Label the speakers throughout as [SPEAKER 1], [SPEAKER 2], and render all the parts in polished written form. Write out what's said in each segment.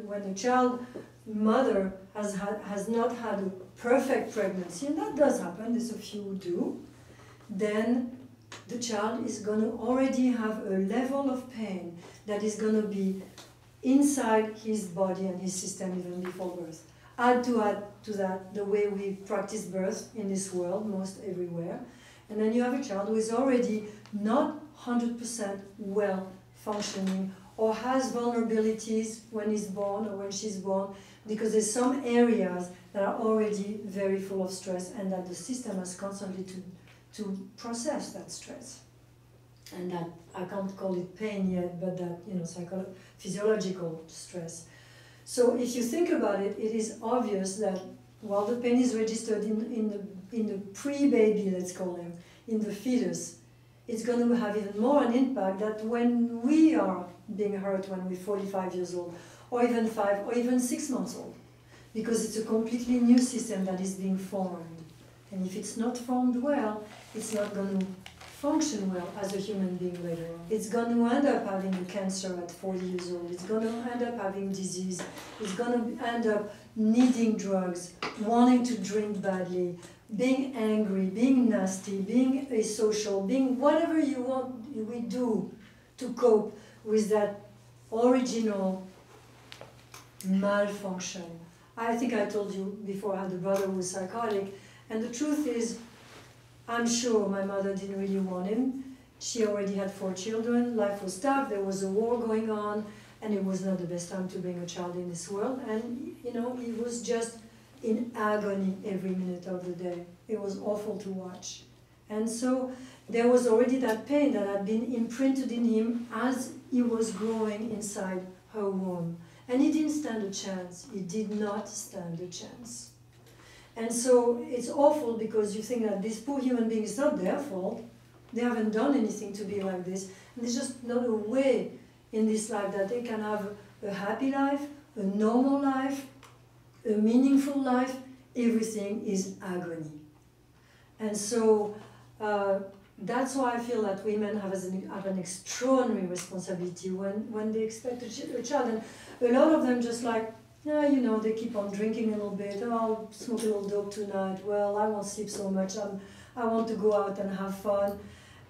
[SPEAKER 1] when the child mother has not had a perfect pregnancy, and that does happen, there's a few who do, then the child is going to already have a level of pain that is going to be inside his body and his system even before birth. Add to that the way we practice birth in this world, most everywhere, and then you have a child who is already not 100% well functioning or has vulnerabilities when he's born or when she's born, because there's some areas that are already very full of stress and that the system has constantly to process that stress. And that, I can't call it pain yet, but that, physiological stress. So if you think about it, it is obvious that while the pain is registered in the pre-baby, let's call him, in the fetus, it's going to have even more an impact that when we are being hurt when we're 45 years old, or even 5 or even 6 months old, because it's a completely new system that is being formed. And if it's not formed well, it's not going to function well as a human being later on. It's going to end up having a cancer at 40 years old. It's going to end up having disease. It's going to end up needing drugs, wanting to drink badly, being angry, being nasty, being asocial, being whatever you want we do to cope with that original malfunction. I think I told you before I had a brother who was psychotic, and the truth is, I'm sure my mother didn't really want him. She already had 4 children, life was tough, there was a war going on, and it was not the best time to bring a child in this world, and he was just in agony every minute of the day. It was awful to watch. And so there was already that pain that had been imprinted in him as he was growing inside her womb. And he didn't stand a chance. He did not stand a chance. And so it's awful because you think that this poor human being is not their fault. They haven't done anything to be like this. And there's just not a way in this life that they can have a happy life, a normal life, a meaningful life. Everything is agony. And so that's why I feel that women have an extraordinary responsibility when they expect a child. And a lot of them just like, they keep on drinking a little bit. Oh, I'll smoke a little dope tonight. Well, I won't sleep so much. I want to go out and have fun.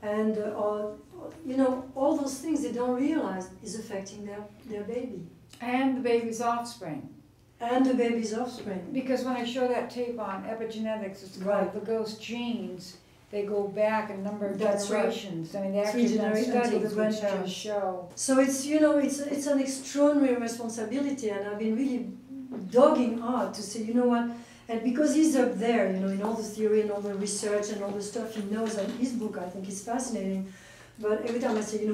[SPEAKER 1] And, all those things they don't realize is affecting their baby.
[SPEAKER 2] And the baby's offspring.
[SPEAKER 1] And the baby's offspring.
[SPEAKER 2] Because when I show that tape on epigenetics, it's called the ghost genes. They go back a number of generations.
[SPEAKER 1] Right.
[SPEAKER 2] I mean, they actually done studies which just show.
[SPEAKER 1] So it's, it's an extraordinary responsibility, and I've been really dogging hard to say, and because he's up there, in all the theory and all the research and all the stuff he knows, and his book I think is fascinating, but every time I say,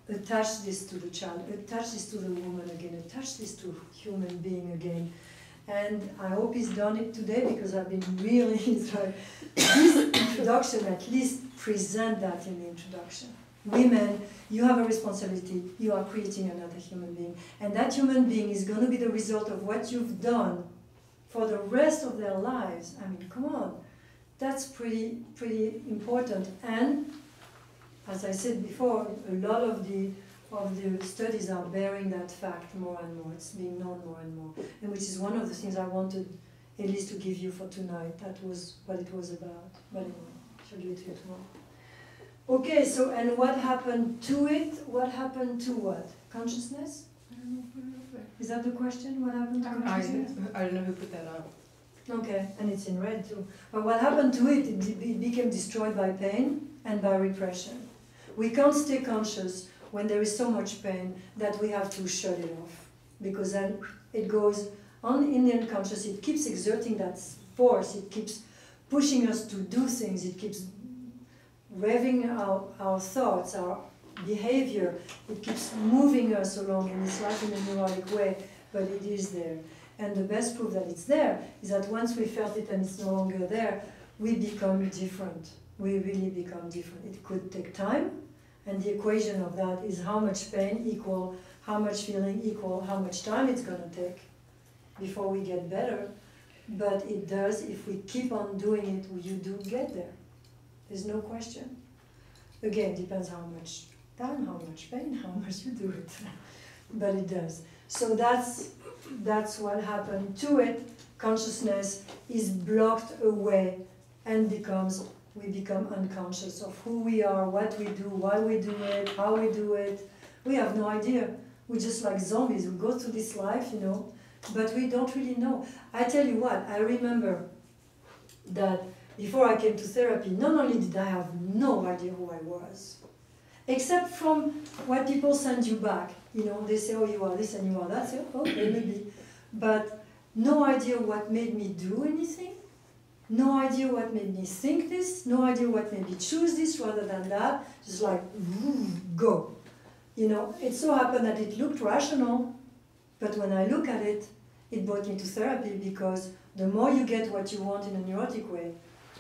[SPEAKER 1] attach this to the child, attach this to the woman again, attach this to human being again. And I hope he's done it today because I've been really trying. This introduction, at least present that in the introduction. Women, you have a responsibility. You are creating another human being. And that human being is going to be the result of what you've done for the rest of their lives. I mean, come on. That's pretty important. And as I said before, a lot of the studies are bearing that fact more and more. It's being known more and more. And which is one of the things I wanted at least to give you for tonight. That was what it was about. But anyway, I'll give it to you tomorrow. Okay, so, and what happened to it? What happened to what? Consciousness? Is that the question? What happened to consciousness?
[SPEAKER 3] I don't know who put that up.
[SPEAKER 1] Okay, and it's in red too. But what happened to it? It became destroyed by pain and by repression. We can't stay conscious when there is so much pain that we have to shut it off. Because then it goes on in the unconscious, it keeps exerting that force, it keeps pushing us to do things, it keeps revving our thoughts, our behavior, it keeps moving us along in this life in a neurotic way, but it is there. And the best proof that it's there is that once we felt it and it's no longer there, we become different. We really become different. It could take time, and the equation of that is how much pain equal, how much feeling equal, how much time it's going to take before we get better. But it does, if we keep on doing it, you do get there. There's no question. Again, depends how much time, how much pain, how much you do it. But it does. So that's what happened to it. Consciousness is blocked away and we become unconscious of who we are, what we do, why we do it, how we do it. We have no idea. We're just like zombies. We go through this life, you know, but we don't really know. I tell you what, I remember that before I came to therapy, not only did I have no idea who I was, except from what people send you back. You know, they say, oh, you are this and you are that. So, okay, maybe. But no idea what made me do anything. No idea what made me think this. No idea what made me choose this rather than that. Just like, go. You know, it so happened that it looked rational, but when I look at it, it brought me to therapy because the more you get what you want in a neurotic way,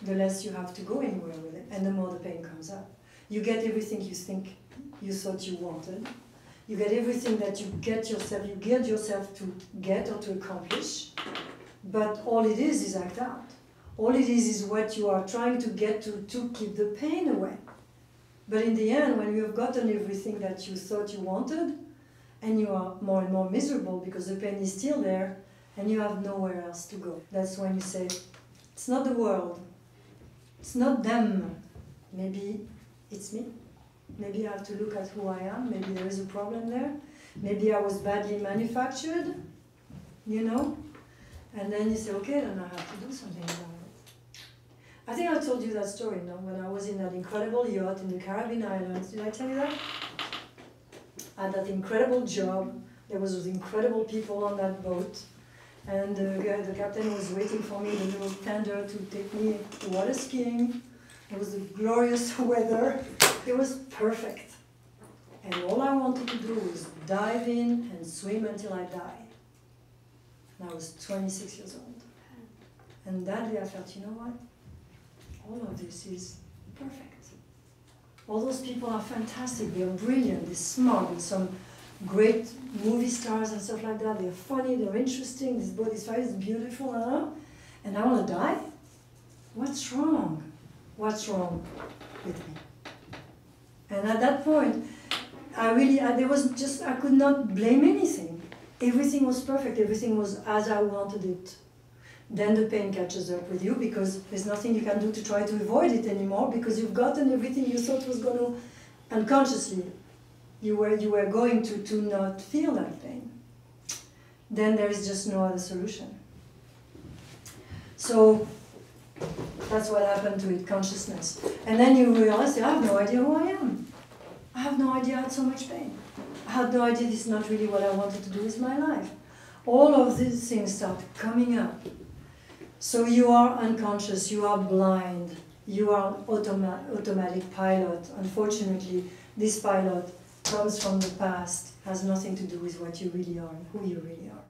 [SPEAKER 1] the less you have to go anywhere with it, and the more the pain comes up. You get everything you thought you wanted. You get everything that you geared yourself to get or to accomplish, but all it is act out. All it is what you are trying to get to keep the pain away. But in the end, when you have gotten everything that you thought you wanted, and you are more and more miserable because the pain is still there, and you have nowhere else to go. That's when you say, it's not the world, it's not them, maybe it's me. Maybe I have to look at who I am, maybe there is a problem there, maybe I was badly manufactured, you know? And then you say, okay, then I have to do something about it. I think I told you that story, no? When I was in that incredible yacht in the Caribbean Islands. Did I tell you that? I had that incredible job. There was those incredible people on that boat. And the captain was waiting for me in a little tender to take me water skiing. It was the glorious weather. It was perfect. And all I wanted to do was dive in and swim until I died. And I was 26 years old. And that day I felt, you know what? All of this is perfect. All those people are fantastic. They're brilliant. They're smart. There's some great movie stars and stuff like that. They're funny. They're interesting. This body's fire is beautiful. And I want to die? What's wrong? What's wrong with me? And at that point, I could not blame anything. Everything was perfect. Everything was as I wanted it. Then the pain catches up with you because there's nothing you can do to try to avoid it anymore because you've gotten everything you thought was going to, unconsciously, you were going to not feel that pain. Then there is just no other solution. So that's what happened to it, consciousness. And then you realize, I have no idea who I am. I have no idea I had so much pain. I had no idea this is not really what I wanted to do with my life. All of these things start coming up. So you are unconscious, you are blind, you are an automatic pilot. Unfortunately, this pilot comes from the past, has nothing to do with what you really are and who you really are.